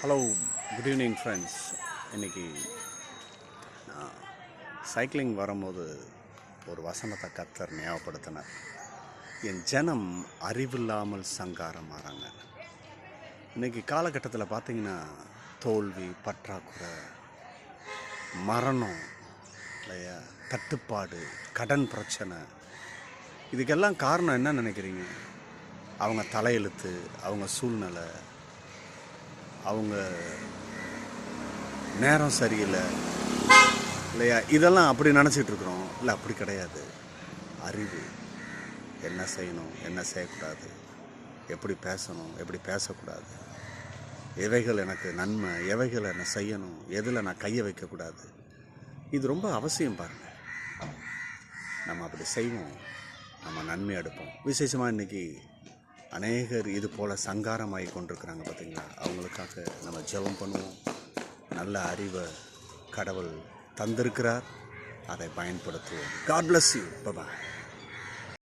Hello, good evening friends. இன்றைக்கி நான் cycling வரும்போது ஒரு வசனத்தை கர்த்தர் ஞாபகப்படுத்தினார். என் ஜனம் அறிவில்லாமல் சங்காரம் ஆறாங்க. இன்றைக்கி காலகட்டத்தில் பார்த்திங்கன்னா தோல்வி, பற்றாக்குறை, மரணம் இல்லையா, தட்டுப்பாடு, கடன் பிரச்சனை, இதுக்கெல்லாம் காரணம் என்ன நினைக்கிறீங்க? அவங்க தலையெழுத்து, அவங்க சூழ்நிலை, அவங்க நேரம் சரியில்லை இல்லையா, இதெல்லாம் அப்படி நினச்சிட்டு இருக்கிறோம். இல்லை, அப்படி கிடையாது. அறிவு, என்ன செய்யணும், என்ன செய்யக்கூடாது, எப்படி பேசணும், எப்படி பேசக்கூடாது, எவைகள் எனக்கு நன்மை, எவைகள் என்ன செய்யணும், எதில் நான் கையை வைக்கக்கூடாது, இது ரொம்ப அவசியம். பாருங்கள், நம்ம அப்படி செய்வோம், நம்ம நன்மை எடுப்போம். விசேஷமாக இன்றைக்கி அநேகர் இது போல் சங்காரமாகி கொண்டிருக்கிறாங்க பார்த்தீங்களா. அவங்களுக்காக நம்ம ஜெபம் பண்ணுவோம். நல்ல அறிவை கடவுள் தந்திருக்கிறார், அதை பயன்படுத்துவோம். God bless you. Bye bye.